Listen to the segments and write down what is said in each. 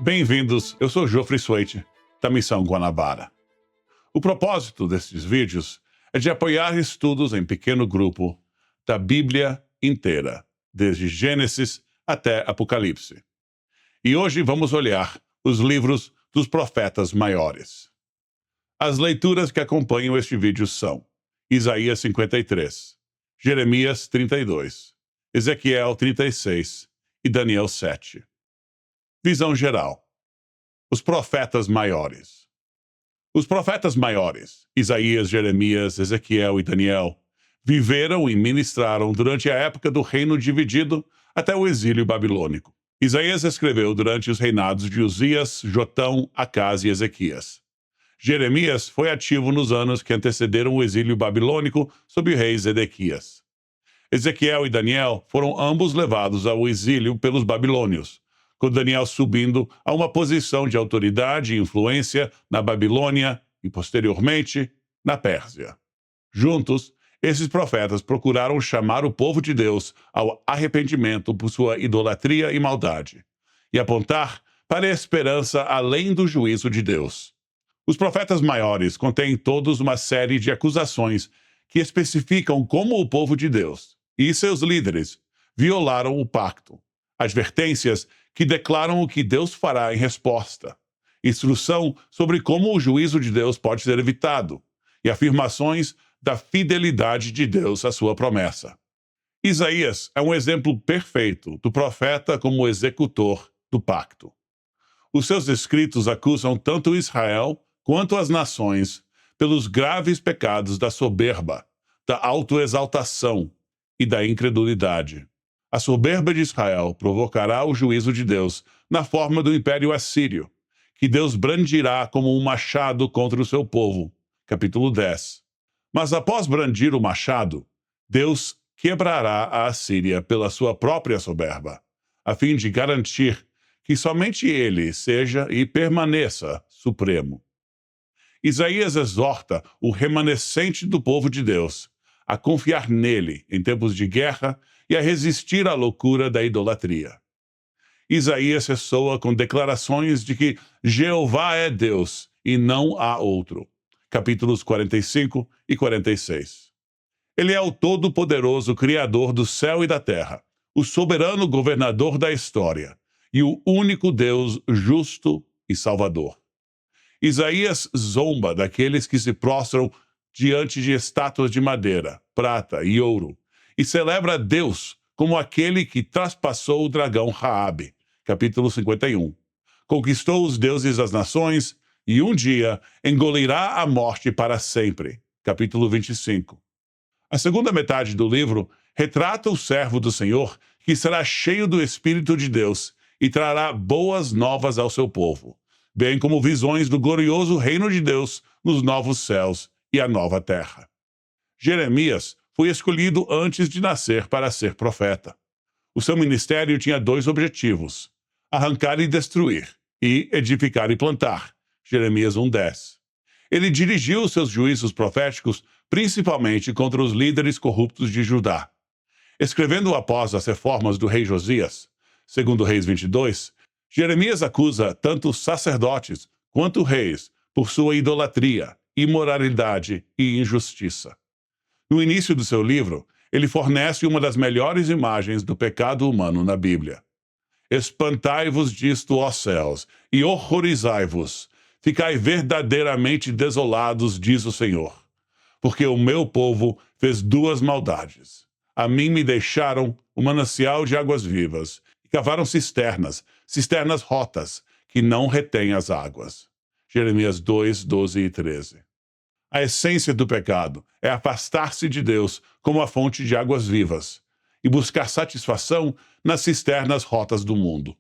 Bem-vindos, eu sou Geoffrey Swaite, da Missão Guanabara. O propósito desses vídeos é de apoiar estudos em pequeno grupo da Bíblia inteira, desde Gênesis até Apocalipse. E hoje vamos olhar os livros dos profetas maiores. As leituras que acompanham este vídeo são Isaías 53, Jeremias 32, Ezequiel 36 e Daniel 7. Visão geral. Os profetas maiores. Os profetas maiores, Isaías, Jeremias, Ezequiel e Daniel, viveram e ministraram durante a época do reino dividido até o exílio babilônico. Isaías escreveu durante os reinados de Uzias, Jotão, Acás e Ezequias. Jeremias foi ativo nos anos que antecederam o exílio babilônico sob o rei Zedequias. Ezequiel e Daniel foram ambos levados ao exílio pelos babilônios, com Daniel subindo a uma posição de autoridade e influência na Babilônia e, posteriormente, na Pérsia. Juntos, esses profetas procuraram chamar o povo de Deus ao arrependimento por sua idolatria e maldade, e apontar para a esperança além do juízo de Deus. Os profetas maiores contêm todos uma série de acusações que especificam como o povo de Deus e seus líderes violaram o pacto, advertências que declaram o que Deus fará em resposta, instrução sobre como o juízo de Deus pode ser evitado e afirmações da fidelidade de Deus à sua promessa. Isaías é um exemplo perfeito do profeta como executor do pacto. Os seus escritos acusam tanto Israel quanto as nações pelos graves pecados da soberba, da autoexaltação e da incredulidade. A soberba de Israel provocará o juízo de Deus na forma do Império Assírio, que Deus brandirá como um machado contra o seu povo. Capítulo 10. Mas após brandir o machado, Deus quebrará a Assíria pela sua própria soberba, a fim de garantir que somente ele seja e permaneça supremo. Isaías exorta o remanescente do povo de Deus a confiar nele em tempos de guerra e a resistir à loucura da idolatria. Isaías ressoa com declarações de que Jeová é Deus e não há outro. Capítulos 45 e 46. Ele é o todo-poderoso Criador do céu e da terra, o soberano governador da história e o único Deus justo e salvador. Isaías zomba daqueles que se prostram diante de estátuas de madeira, prata e ouro, e celebra Deus como aquele que traspassou o dragão Raabe, capítulo 51. Conquistou os deuses das nações e um dia engolirá a morte para sempre, capítulo 25. A segunda metade do livro retrata o servo do Senhor que será cheio do Espírito de Deus e trará boas novas ao seu povo, bem como visões do glorioso reino de Deus nos novos céus e a nova terra. Jeremias foi escolhido antes de nascer para ser profeta. O seu ministério tinha dois objetivos: arrancar e destruir, e edificar e plantar. Jeremias 1:10. Ele dirigiu seus juízos proféticos principalmente contra os líderes corruptos de Judá. Escrevendo após as reformas do rei Josias, segundo Reis 22, Jeremias acusa tanto os sacerdotes quanto reis por sua idolatria, imoralidade e injustiça. No início do seu livro, ele fornece uma das melhores imagens do pecado humano na Bíblia. Espantai-vos disto, ó céus, e horrorizai-vos. Ficai verdadeiramente desolados, diz o Senhor. Porque o meu povo fez duas maldades. A mim me deixaram o manancial de águas vivas, e cavaram cisternas rotas, que não retêm as águas. Jeremias 2, 12 e 13. A essência do pecado é afastar-se de Deus como a fonte de águas vivas e buscar satisfação nas cisternas rotas do mundo.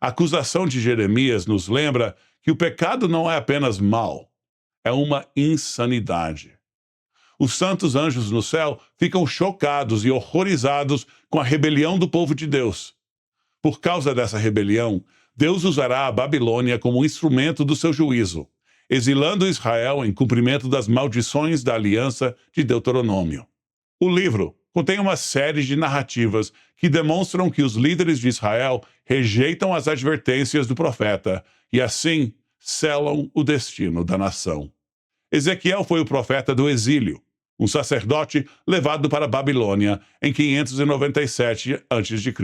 A acusação de Jeremias nos lembra que o pecado não é apenas mal, é uma insanidade. Os santos anjos no céu ficam chocados e horrorizados com a rebelião do povo de Deus. Por causa dessa rebelião, Deus usará a Babilônia como instrumento do seu juízo, exilando Israel em cumprimento das maldições da aliança de Deuteronômio. O livro contém uma série de narrativas que demonstram que os líderes de Israel rejeitam as advertências do profeta e, assim, selam o destino da nação. Ezequiel foi o profeta do exílio, um sacerdote levado para a Babilônia em 597 a.C.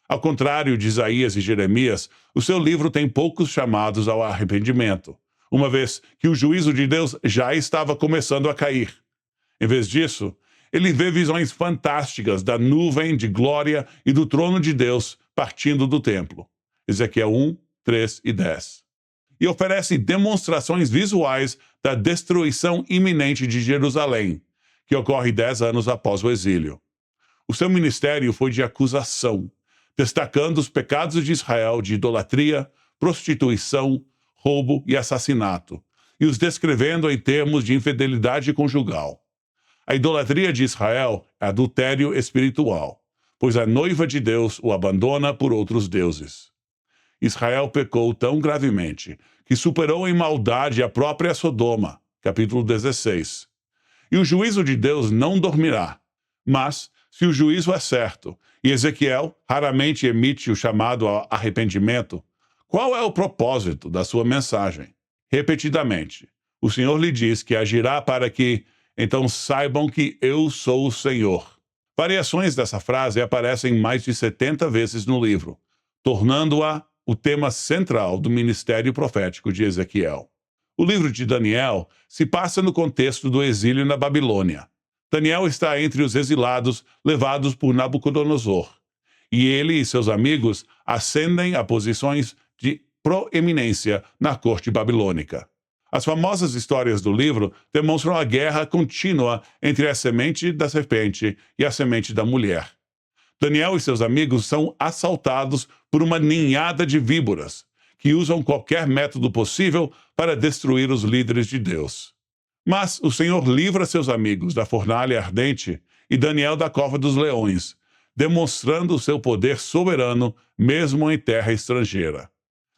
Ao contrário de Isaías e Jeremias, o seu livro tem poucos chamados ao arrependimento, uma vez que o juízo de Deus já estava começando a cair. Em vez disso, ele vê visões fantásticas da nuvem de glória e do trono de Deus partindo do templo. Ezequiel 1, 3 e 10. E oferece demonstrações visuais da destruição iminente de Jerusalém, que ocorre 10 anos após o exílio. O seu ministério foi de acusação, destacando os pecados de Israel de idolatria, prostituição, roubo e assassinato, e os descrevendo em termos de infidelidade conjugal. A idolatria de Israel é adultério espiritual, pois a noiva de Deus o abandona por outros deuses. Israel pecou tão gravemente que superou em maldade a própria Sodoma, capítulo 16. E o juízo de Deus não dormirá. Mas, se o juízo é certo, e Ezequiel raramente emite o chamado ao arrependimento, qual é o propósito da sua mensagem? Repetidamente, o Senhor lhe diz que agirá para que então saibam que eu sou o Senhor. Variações dessa frase aparecem mais de 70 vezes no livro, tornando-a o tema central do ministério profético de Ezequiel. O livro de Daniel se passa no contexto do exílio na Babilônia. Daniel está entre os exilados levados por Nabucodonosor, e ele e seus amigos ascendem a posições de proeminência na corte babilônica. As famosas histórias do livro demonstram a guerra contínua entre a semente da serpente e a semente da mulher. Daniel e seus amigos são assaltados por uma ninhada de víboras, que usam qualquer método possível para destruir os líderes de Deus. Mas o Senhor livra seus amigos da fornalha ardente e Daniel da cova dos leões, demonstrando o seu poder soberano mesmo em terra estrangeira.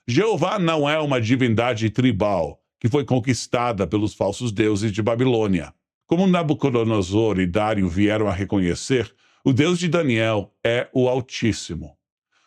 Jeová não é uma divindade tribal que foi conquistada pelos falsos deuses de Babilônia. Como Nabucodonosor e Dário vieram a reconhecer, o Deus de Daniel é o Altíssimo.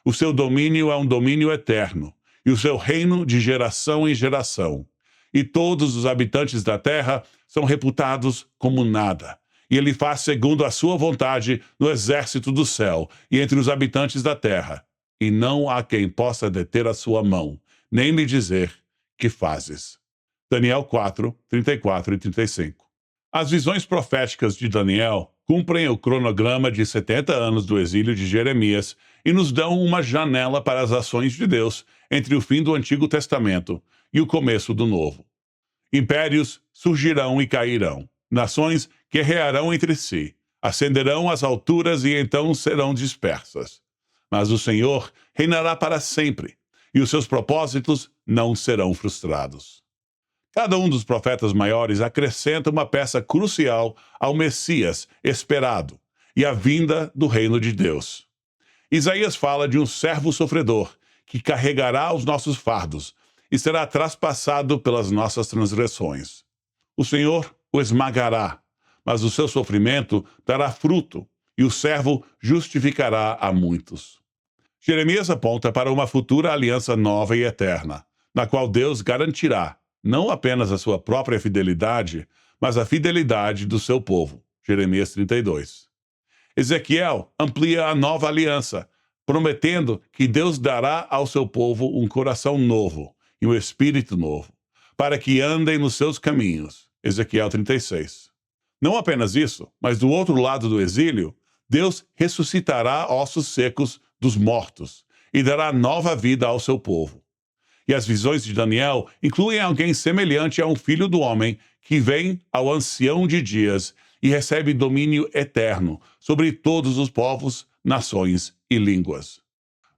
O seu domínio é um domínio eterno, e o seu reino de geração em geração. E todos os habitantes da terra são reputados como nada. E ele faz segundo a sua vontade no exército do céu e entre os habitantes da terra. E não há quem possa deter a sua mão, nem lhe dizer: que fazes? Daniel 4, 34 e 35. As visões proféticas de Daniel cumprem o cronograma de 70 anos do exílio de Jeremias e nos dão uma janela para as ações de Deus entre o fim do Antigo Testamento e o começo do Novo. Impérios surgirão e cairão, nações guerrearão entre si, ascenderão às alturas e então serão dispersas. Mas o Senhor reinará para sempre, e os seus propósitos não serão frustrados. Cada um dos profetas maiores acrescenta uma peça crucial ao Messias esperado e à vinda do reino de Deus. Isaías fala de um servo sofredor que carregará os nossos fardos e será traspassado pelas nossas transgressões. O Senhor o esmagará, mas o seu sofrimento dará fruto e o servo justificará a muitos. Jeremias aponta para uma futura aliança nova e eterna, na qual Deus garantirá não apenas a sua própria fidelidade, mas a fidelidade do seu povo. Jeremias 32. Ezequiel amplia a nova aliança, prometendo que Deus dará ao seu povo um coração novo e um espírito novo, para que andem nos seus caminhos. Ezequiel 36. Não apenas isso, mas do outro lado do exílio, Deus ressuscitará ossos secos dos mortos e dará nova vida ao seu povo. E as visões de Daniel incluem alguém semelhante a um filho do homem que vem ao ancião de dias e recebe domínio eterno sobre todos os povos, nações e línguas.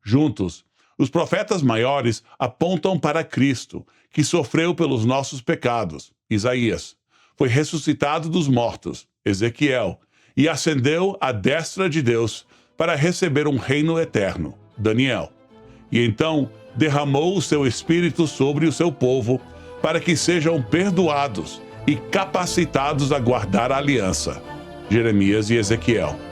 Juntos, os profetas maiores apontam para Cristo, que sofreu pelos nossos pecados, Isaías, foi ressuscitado dos mortos, Ezequiel, e ascendeu à destra de Deus para receber um reino eterno, Daniel. E então derramou o seu Espírito sobre o seu povo, para que sejam perdoados e capacitados a guardar a aliança. Jeremias e Ezequiel.